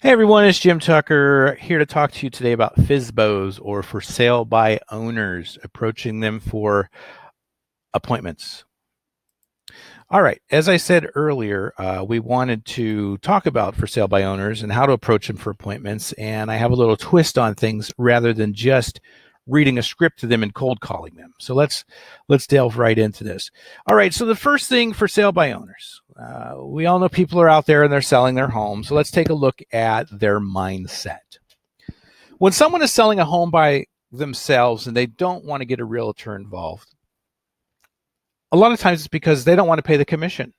Hey everyone, it's Jim Tucker here to talk to you today about FSBOs, or for sale by owners, approaching them for appointments. All right, as I said earlier, we wanted to talk about for sale by owners and how to approach them for appointments. And I have a little twist on things rather than just reading a script to them and cold calling them. So let's delve right into this. All right, so the first thing for sale by owners. We all know people are out there and they're selling their home. So let's take a look at their mindset. When someone is selling a home by themselves and they don't want to get a realtor involved, a lot of times it's because they don't want to pay the commission.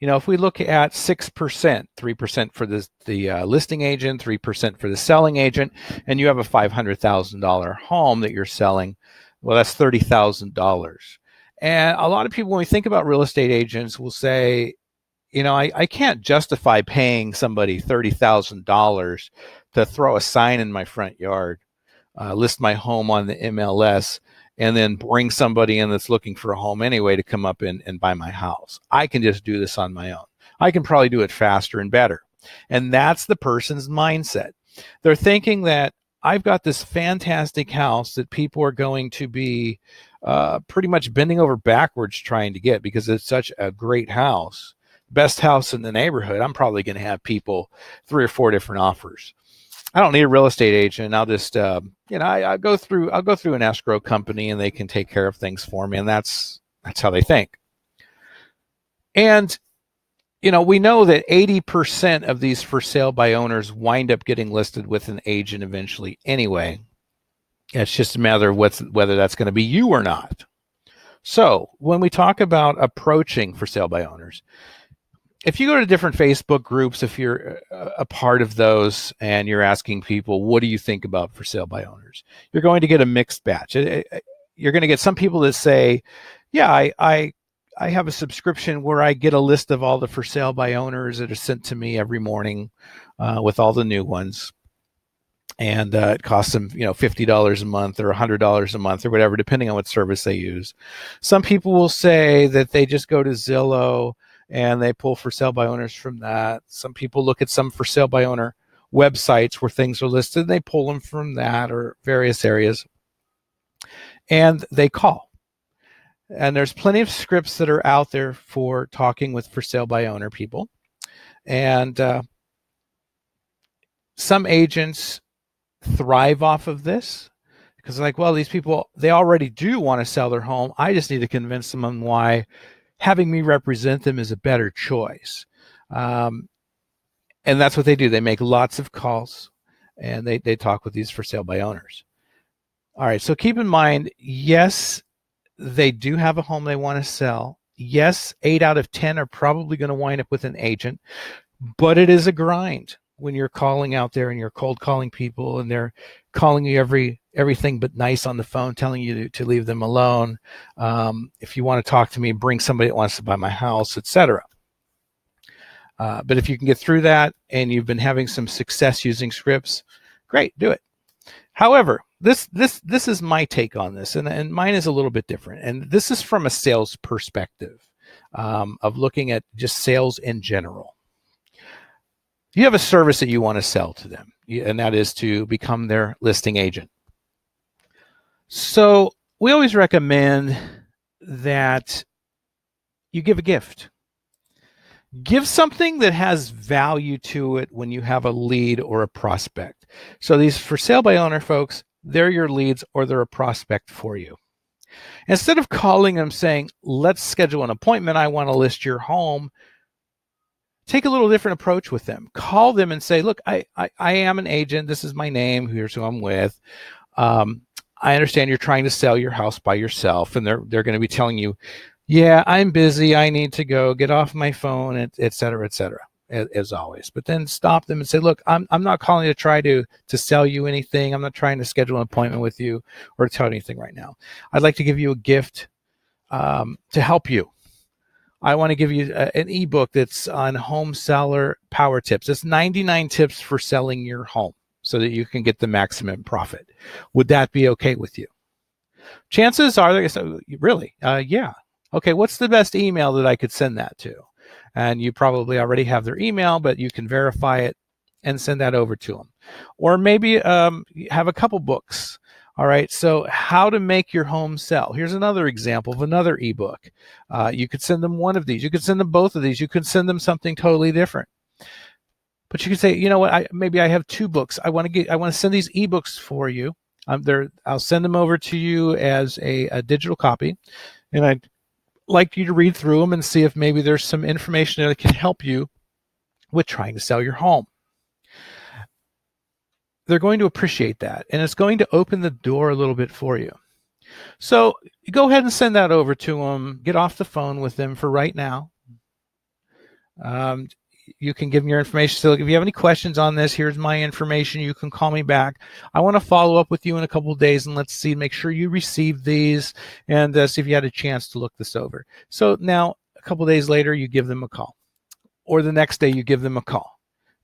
If we look at 6%, 3% for the listing agent, 3% for the selling agent, and you have a $500,000 home that you're selling, well, that's $30,000. And a lot of people, when we think about real estate agents, will say, I can't justify paying somebody $30,000 to throw a sign in my front yard, list my home on the MLS, and then bring somebody in that's looking for a home anyway to come up and buy my house. I can just do this on my own. I can probably do it faster and better. And that's the person's mindset. They're thinking that I've got this fantastic house that people are going to be pretty much bending over backwards trying to get because it's such a great house. Best house in the neighborhood. I'm probably going to have people 3 or 4 different offers. I don't need a real estate agent. I'll just, I'll go through an escrow company and they can take care of things for me. And that's how they think. And, we know that 80% of these for sale by owners wind up getting listed with an agent eventually anyway. It's just a matter of whether that's going to be you or not. So when we talk about approaching for sale by owners, if you go to different Facebook groups, if you're a part of those and you're asking people, what do you think about for sale by owners? You're going to get a mixed batch. You're going to get some people that say, yeah, I have a subscription where I get a list of all the for sale by owners that are sent to me every morning with all the new ones. And it costs them, $50 a month or $100 a month or whatever, depending on what service they use. Some people will say that they just go to Zillow and they pull for sale by owners from that. Some people look at some for sale by owner websites where things are listed, and they pull them from that or various areas, and they call. And there's plenty of scripts that are out there for talking with for sale by owner people. And some agents thrive off of this because they're like, well, these people, they already do want to sell their home. I just need to convince them on why having me represent them is a better choice. And that's what they do. They make lots of calls and they talk with these for sale by owners. All right, so keep in mind, yes, they do have a home they want to sell. Yes, 8 out of 10 are probably going to wind up with an agent, but it is a grind when you're calling out there and you're cold calling people and they're calling you everything but nice on the phone, telling you to leave them alone. If you want to talk to me, bring somebody that wants to buy my house, etc. But if you can get through that and you've been having some success using scripts, great, do it. However, this is my take on this, and mine is a little bit different. And this is from a sales perspective of looking at just sales in general. You have a service that you want to sell to them, and that is to become their listing agent. So we always recommend that you give a gift. Give something that has value to it when you have a lead or a prospect. So these for sale by owner folks, they're your leads or they're a prospect for you. Instead of calling them saying, let's schedule an appointment, I want to list your home, take a little different approach with them. Call them and say, look, I am an agent. This is my name. Here's who I'm with. I understand you're trying to sell your house by yourself. And they're going to be telling you, yeah, I'm busy. I need to go get off my phone, et cetera, as always. But then stop them and say, look, I'm not calling to try to sell you anything. I'm not trying to schedule an appointment with you or to tell you anything right now. I'd like to give you a gift to help you. I want to give you an ebook that's on home seller power tips. It's 99 tips for selling your home so that you can get the maximum profit. Would that be okay with you? Chances are, so really, yeah. Okay, what's the best email that I could send that to? And you probably already have their email, but you can verify it and send that over to them. Or maybe have a couple books. All right, so how to make your home sell. Here's another example of another ebook. You could send them one of these. You could send them both of these. You could send them something totally different. But you could say, you know what? Maybe I have two books. I want to send these ebooks for you. I'll send them over to you as a digital copy, and I'd like you to read through them and see if maybe there's some information that can help you with trying to sell your home. They're going to appreciate that, and it's going to open the door a little bit for you. So go ahead and send that over to them. Get off the phone with them for right now. You can give them your information. So if you have any questions on this, here's my information. You can call me back. I want to follow up with you in a couple of days, and let's see, make sure you received these, and see if you had a chance to look this over. So now a couple of days later, you give them a call, or the next day you give them a call.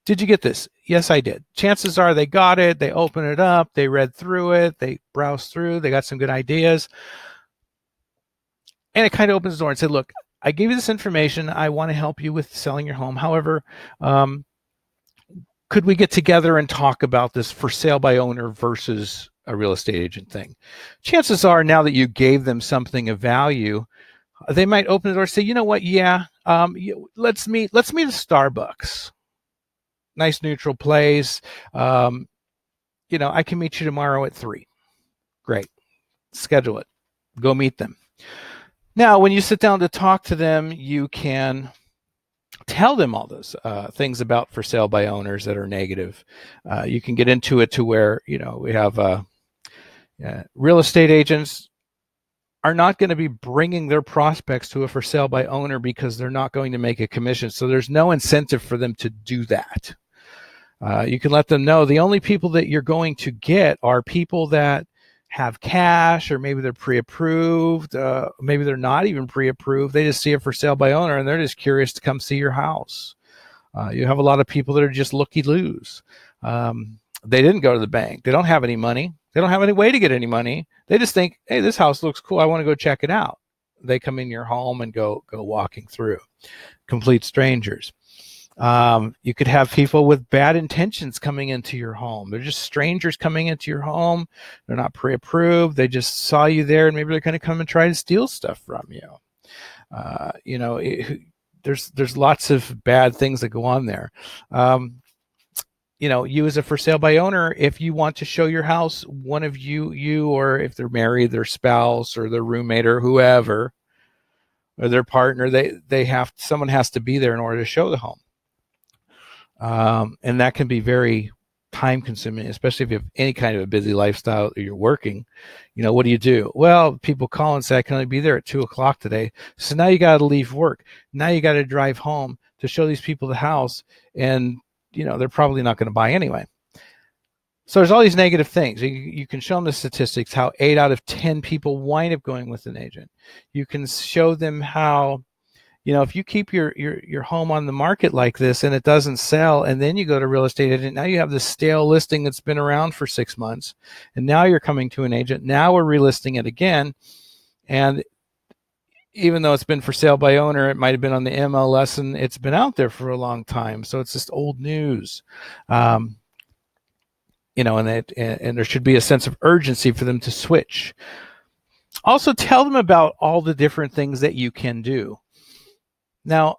Did you get this? Yes, I did. Chances are they got it. They opened it up. They read through it. They browsed through. They got some good ideas. And it kind of opens the door and said, look, I gave you this information. I want to help you with selling your home. However, could we get together and talk about this for sale by owner versus a real estate agent thing? Chances are now that you gave them something of value, they might open the door and say, you know what? Yeah, let's meet at Starbucks. Nice neutral place. I can meet you tomorrow at 3. Great. Schedule it. Go meet them. Now, when you sit down to talk to them, you can tell them all those things about for sale by owners that are negative. You can get into it to where, we have real estate agents are not going to be bringing their prospects to a for sale by owner because they're not going to make a commission. So there's no incentive for them to do that. You can let them know the only people that you're going to get are people that have cash, or maybe they're pre-approved. Maybe they're not even pre-approved. They just see it for sale by owner and they're just curious to come see your house. You have a lot of people that are just looky-loos. They didn't go to the bank. They don't have any money. They don't have any way to get any money. They just think, hey, this house looks cool. I want to go check it out. They come in your home and go walking through. Complete strangers. You could have people with bad intentions coming into your home. They're just strangers coming into your home. They're not pre-approved. They just saw you there, and maybe they're going to come and try to steal stuff from you. There's lots of bad things that go on there. You as a for sale by owner, if you want to show your house, one of you, or if they're married, their spouse or their roommate or whoever, or their partner, someone has to be there in order to show the home. And that can be very time consuming, especially if you have any kind of a busy lifestyle or you're working. What do? Well, people call and say, I can only be there at 2:00 today. So now you got to leave work. Now you got to drive home to show these people the house. And, they're probably not going to buy anyway. So there's all these negative things. You can show them the statistics, how 8 out of 10 people wind up going with an agent. You can show them how, if you keep your home on the market like this and it doesn't sell, and then you go to real estate agent, now you have this stale listing that's been around for 6 months, and now you're coming to an agent. Now we're relisting it again, and even though it's been for sale by owner, it might have been on the MLS and it's been out there for a long time, so it's just old news. And there should be a sense of urgency for them to switch. Also, tell them about all the different things that you can do. Now,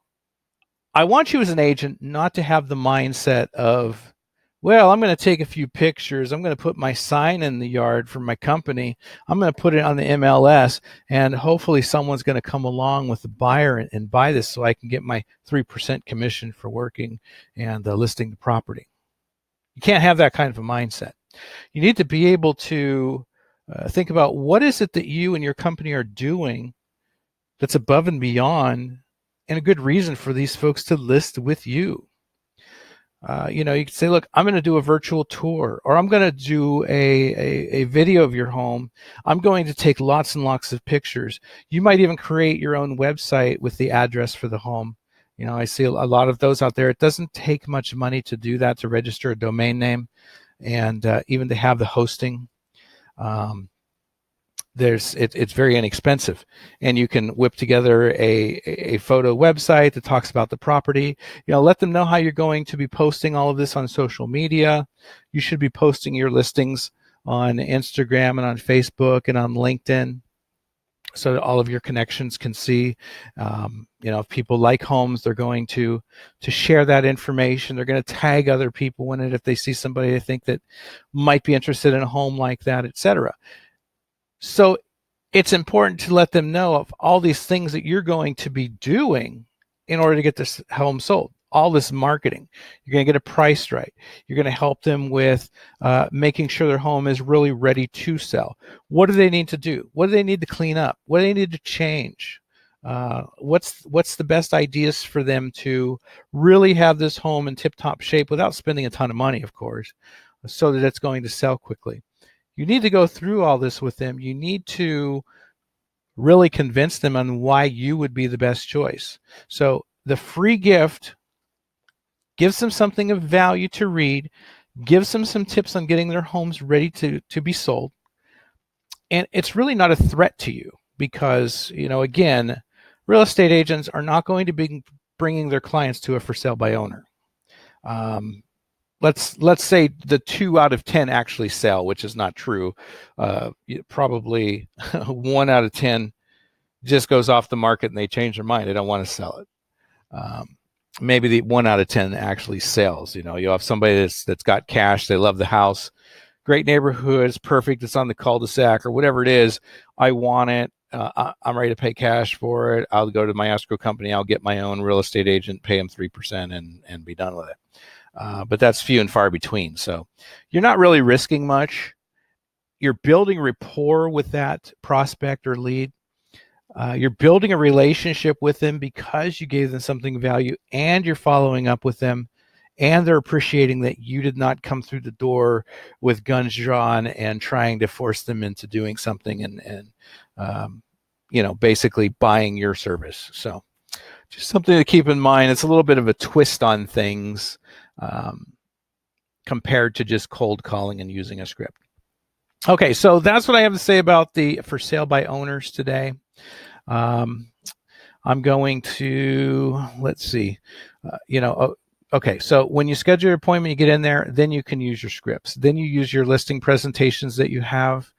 I want you as an agent not to have the mindset of, well, I'm going to take a few pictures. I'm going to put my sign in the yard for my company. I'm going to put it on the MLS, and hopefully someone's going to come along with the buyer and buy this so I can get my 3% commission for working and listing the property. You can't have that kind of a mindset. You need to be able to think about what is it that you and your company are doing that's above and beyond, and a good reason for these folks to list with you. You can say, look, I'm going to do a virtual tour, or I'm going to do a video of your home. I'm going to take lots and lots of pictures. You might even create your own website with the address for the home. I see a lot of those out there. It doesn't take much money to do that, to register a domain name, and even to have the hosting. it's very inexpensive, and you can whip together a photo website that talks about the property. Let them know how you're going to be posting all of this on social media. You should be posting your listings on Instagram and on Facebook and on LinkedIn, so that all of your connections can see. If people like homes, they're going to share that information. They're going to tag other people in it if they see somebody they think that might be interested in a home like that, etc. So it's important to let them know of all these things that you're going to be doing in order to get this home sold. All this marketing. You're going to get it priced right. You're going to help them with making sure their home is really ready to sell. What do they need to do? What do they need to clean up? What do they need to change? What's the best ideas for them to really have this home in tip-top shape without spending a ton of money, of course, so that it's going to sell quickly? You need to go through all this with them. You need to really convince them on why you would be the best choice. So the free gift gives them something of value to read, gives them some tips on getting their homes ready to be sold. And it's really not a threat to you because, again, real estate agents are not going to be bringing their clients to a for sale by owner. Let's say the 2 out of 10 actually sell, which is not true. Probably 1 out of 10 just goes off the market and they change their mind. They don't want to sell it. Maybe the 1 out of 10 actually sells. You'll have somebody that's got cash. They love the house. Great neighborhood. It's perfect. It's on the cul-de-sac or whatever it is. I want it. I'm ready to pay cash for it. I'll go to my escrow company. I'll get my own real estate agent, pay them 3% and be done with it. But that's few and far between. So you're not really risking much. You're building rapport with that prospect or lead. You're building a relationship with them because you gave them something of value, and you're following up with them, and they're appreciating that you did not come through the door with guns drawn and trying to force them into doing something and basically buying your service. So just something to keep in mind. It's a little bit of a twist on things compared to just cold calling and using a script. Okay, so that's what I have to say about the for sale by owners today. I'm going to, let's see, okay, so when you schedule your appointment, you get in there, then you can use your scripts. Then you use your listing presentations that you have,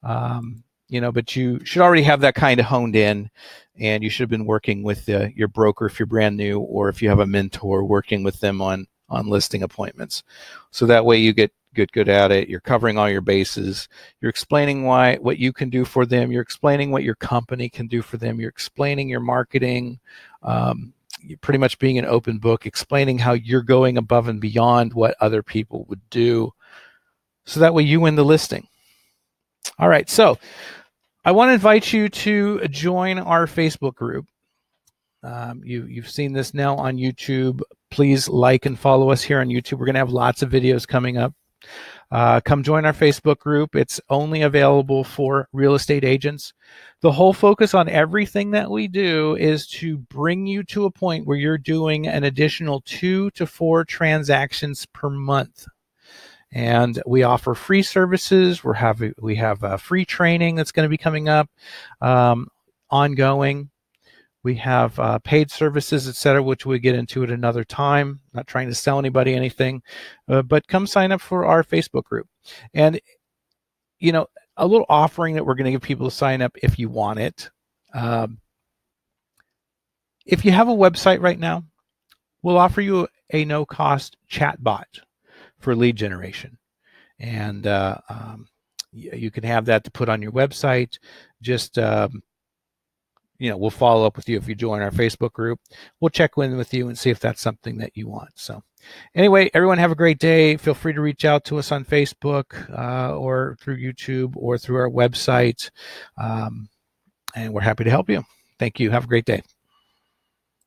but you should already have that kind of honed in, and you should have been working with your broker if you're brand new, or if you have a mentor, working with them on listing appointments. So that way you get good at it. You're covering all your bases. You're explaining what you can do for them. You're explaining what your company can do for them. You're explaining your marketing. You're pretty much being an open book, explaining how you're going above and beyond what other people would do. So that way you win the listing. All right. So I want to invite you to join our Facebook group. You've seen this now on YouTube. Please like and follow us here on YouTube. We're going to have lots of videos coming up. Come join our Facebook group. It's only available for real estate agents. The whole focus on everything that we do is to bring you to a point where you're doing an additional 2 to 4 transactions per month. And we offer free services. We have free training that's going to be coming up, ongoing. We have paid services, etc., which we get into at another time. Not trying to sell anybody anything, but come sign up for our Facebook group. And, a little offering that we're going to give people to sign up if you want it. If you have a website right now, we'll offer you a no-cost chat bot for lead generation. And you can have that to put on your website. Just we'll follow up with you if you join our Facebook group. We'll check in with you and see if that's something that you want. So anyway, everyone have a great day. Feel free to reach out to us on Facebook or through YouTube or through our website. And we're happy to help you. Thank you. Have a great day.